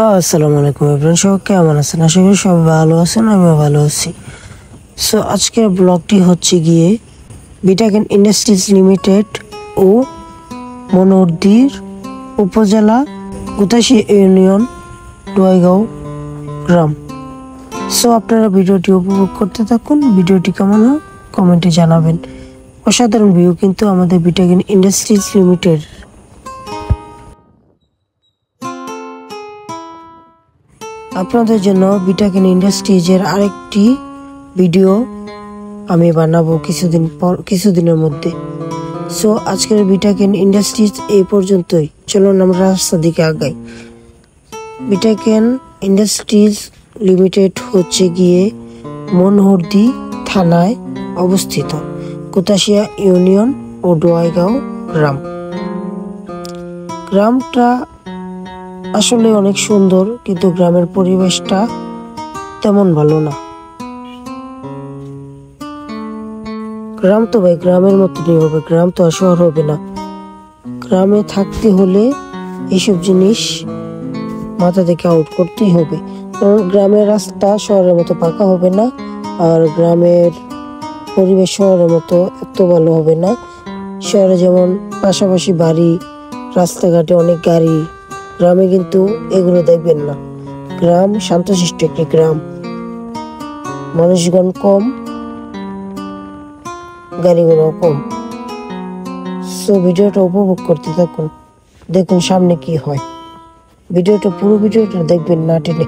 আসসালামু আলাইকুম এভরিওয়ান, সবাই কেমন আছেন? আশা করি সবাই ভালো আছেন, আমিও ভালো আছি। সো আজকের ব্লগটি হচ্ছে গিয়ে বিটাকেন ইন্ডাস্ট্রিজ লিমিটেড ও মনোহরদীর উপজেলা গুতাশী ইউনিয়ন ডোয়াইগাঁও গ্রাম। সো আপনারা ভিডিওটি উপভোগ করতে থাকুন। ভিডিওটি কেমন হয় কমেন্টে জানাবেন। অসাধারণ ভিউ কিন্তু আমাদের বিটাকেন ইন্ডাস্ট্রিজ লিমিটেড। আপনাদের জন্য বিটাকেন ইন্ডাস্ট্রিজের আরেকটি ভিডিও আমি বানাবো কিছুদিনের মধ্যে। সো আজকের বিটাকেন ইন্ডাস্ট্রিজ এই পর্যন্তই। চলুন আমরা রাস্তার দিকে আগাই। বিটাকেন ইন্ডাস্ট্রিজ লিমিটেড হচ্ছে গিয়ে মনোহরদী থানায় অবস্থিত, কুতাশিয়া ইউনিয়ন ও ডোয়াইগাঁও গ্রাম। গ্রামটা আসলে অনেক সুন্দর, কিন্তু গ্রামের পরিবেশটা তেমন ভালো না। গ্রাম তো ভাই গ্রামের মতনই হবে, গ্রাম তো আর শহর হবে না। গ্রামে থাকতে হলে এইসব জিনিস মাথা থেকে আউট করতেই হবে। কারণ গ্রামের রাস্তা শহরের মতো পাকা হবে না, আর গ্রামের পরিবেশ শহরের মতো এত ভালো হবে না। শহরে যেমন পাশাপাশি বাড়ি, রাস্তাঘাটে অনেক গাড়ি, গ্রামে কিন্তু এগুলো দেখবেন না। গ্রাম শান্তশিষ্ট একটি গ্রাম, মানুষগণ কম, গাড়িগুলো কম। সো ভিডিওটা উপভোগ করতে থাকুন, দেখুন সামনে কি হয়। পুরো ভিডিওটা দেখবেন না টেনে।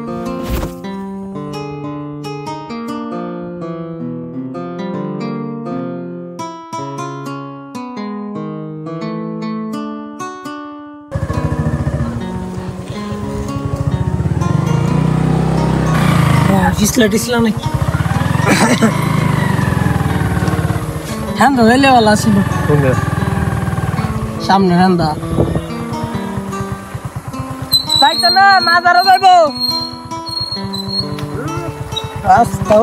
টিসলা নাকি হ্যাঁ লেওয়ালা ছিল সামনে হ্যান্দা তাইতো না মাজারও যাইব রাস্তা।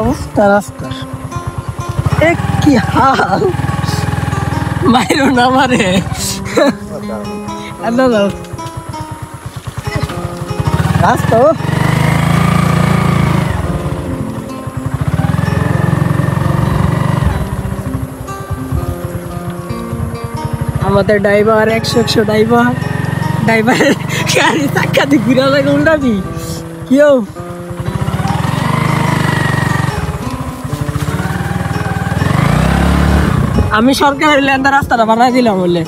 অবস্থা রাস্তার কি হাল, মাইরো না মারে রাস্তা। আমাদের ড্রাইভার 100 ড্রাইভার গাড়ি চাক্কা দিয়ে ঘুরা লাগে উল্টাবি কেউ। আমি সরকার হইলে রাস্তাটা বানাই দিলাম বললে,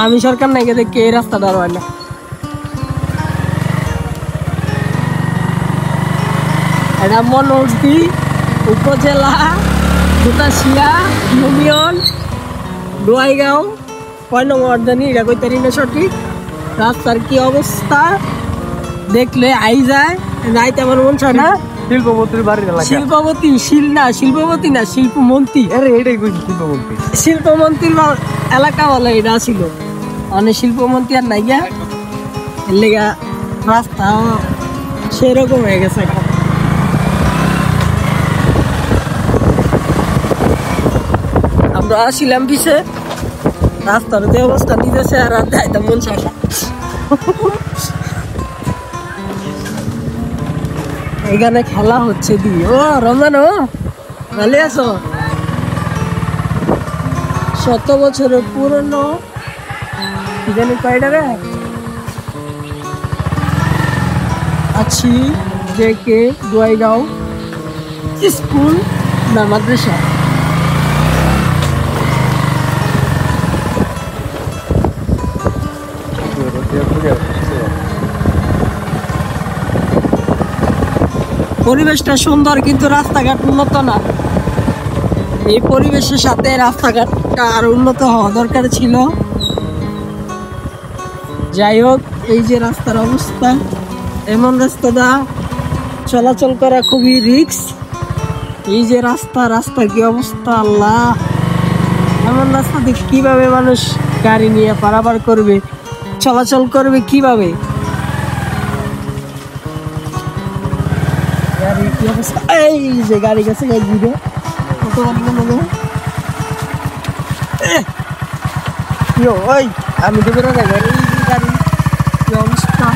আমি সরকার নাই দেখে এই রাস্তাটা হয় না। এটা মনোহরদী উপজেলা কুতাশিয়া ইউনিয়ন ডোয়াইগাঁও 6 নং ওয়ার্ড জানি, এটা কইতারি না সঠিক। রাস্তার কি অবস্থা দেখলে আই যায়, যাইতে আমার মন চায় না। শিল্পমন্ত্রীর বাড়ি শিল্পমন্ত্রী না শিল্পমন্ত্রী, শিল্পমন্ত্রীর এলাকা বলে এটা ছিল। অনেক শিল্পমন্ত্রী আর নাই গা, এর লেগা রাস্তা সেরকম হয়ে গেছে। আমরা আসিলাম পিছে, রাস্তার যে অবস্থা দিতেছে আর যাইতে মন চায় না। এখানে খেলা হচ্ছে ও রমজান, ভালো আছো? 100 বছরের পুরনো এখানে কয়টা রে আছি দেখে ডোয়াইগাঁও স্কুল না মাদ্রাসা। পরিবেশটা সুন্দর, কিন্তু রাস্তাঘাট উন্নত না। এই পরিবেশের সাথে রাস্তাঘাটটা আরো উন্নত হওয়া দরকার ছিল। যাই হোক, এই যে রাস্তার অবস্থা, এমন রাস্তাটা চলাচল করা খুবই রিস্ক। এই যে রাস্তা কি অবস্থা আল্লাহ, এমন রাস্তাতে কিভাবে মানুষ গাড়ি নিয়ে পারাপার করবে, চলাচল করবে কিভাবে? এই যে গাড়ি গেছে আমি তো বেরো কি অবস্থা।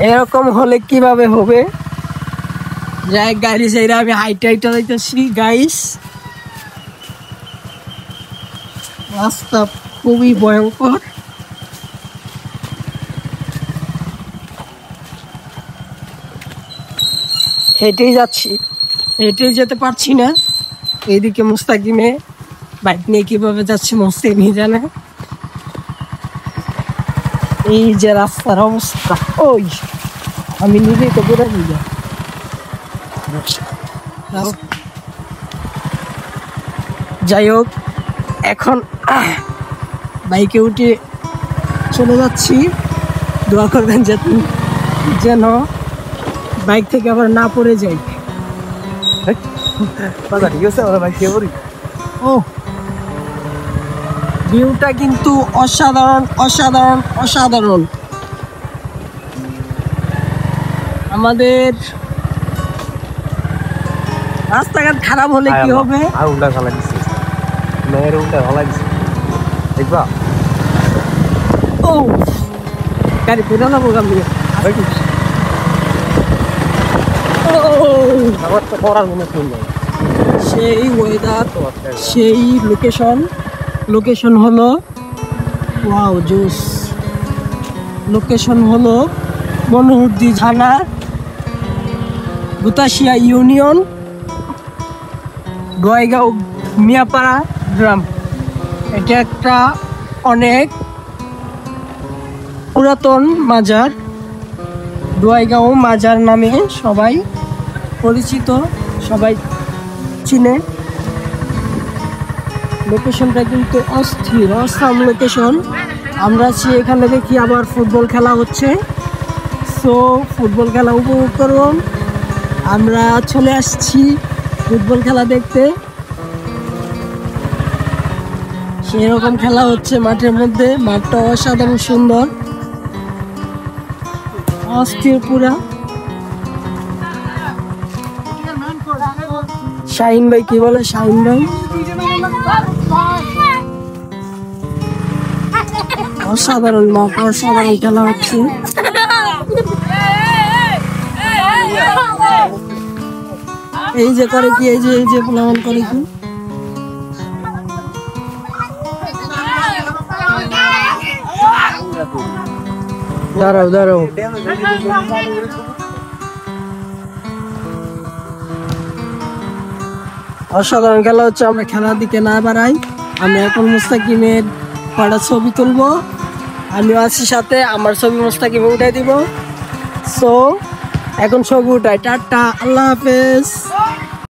এরকম হলে কিভাবে হবে? যাই গাড়ি চাইরা আমি হাইটে যাইতেছি গাইস। রাস্তা খুবই ভয়ঙ্কর। হেঁটেই যাচ্ছি, হেঁটেই যেতে পারছি না। এইদিকে মুস্তাকিমে বাইক নিয়ে কিভাবে যাচ্ছে মুস্তাকিমই জানে। এই যে রাস্তার অবস্থা, ওই আমি নিজেই তো পুরো বুঝা। যাই হোক, এখন বাইকে উঠে চলে যাচ্ছি। দোয়া করবেন যেন বাইক থেকে আবার না পড়ে যাই। ও ভিউটা কিন্তু অসাধারণ অসাধারণ অসাধারণ। আমাদের রাস্তাঘাট খারাপ হলে কি হবে? ও গাড়ি ফেরা যাবো গামলি। সেই ওয়েদার, সেই লোকেশন হলো ওয়াও জোস। লোকেশন হলো মনোহরদী থানা, গুতাশিয়া ইউনিয়ন, গোয়াইগাঁও মিয়াপাড়া গ্রাম। এটা একটা অনেক পুরাতন মাজার, গোয়াইগাঁও মাজার নামে সবাই পরিচিত, সবাই চিনে। লোকেশনটা কিন্তু অস্থির, অসাম লোকেশন। আমরা আছি এখানে, দেখি আবার ফুটবল খেলা হচ্ছে। সো ফুটবল খেলা উপভোগ করুন। আমরা চলে আসছি ফুটবল খেলা দেখতে। সেরকম খেলা হচ্ছে মাঠের মধ্যে। মাঠটা অসাধারণ সুন্দর, অস্থির পুরা। শাহিন ভাই কি বলে? শাহিন ভাই অসাধারণ মাঠ, অসাধারণ খেলা হচ্ছে। এই যে করে কি, এই যে প্লান করে কি, দাঁড়াও দাঁড়াও। অসাধারণ খেলা হচ্ছে। আমরা খেলার দিকে না বাড়াই, আমি এখন মুস্তাকিমের কটা ছবি তুলবো। আমিও আছি সাথে, আমার ছবি মুস্তাকিমে উঠাই দিব। সো এখন ছবি উঠাই। টাটা, আল্লাহ হাফেজ।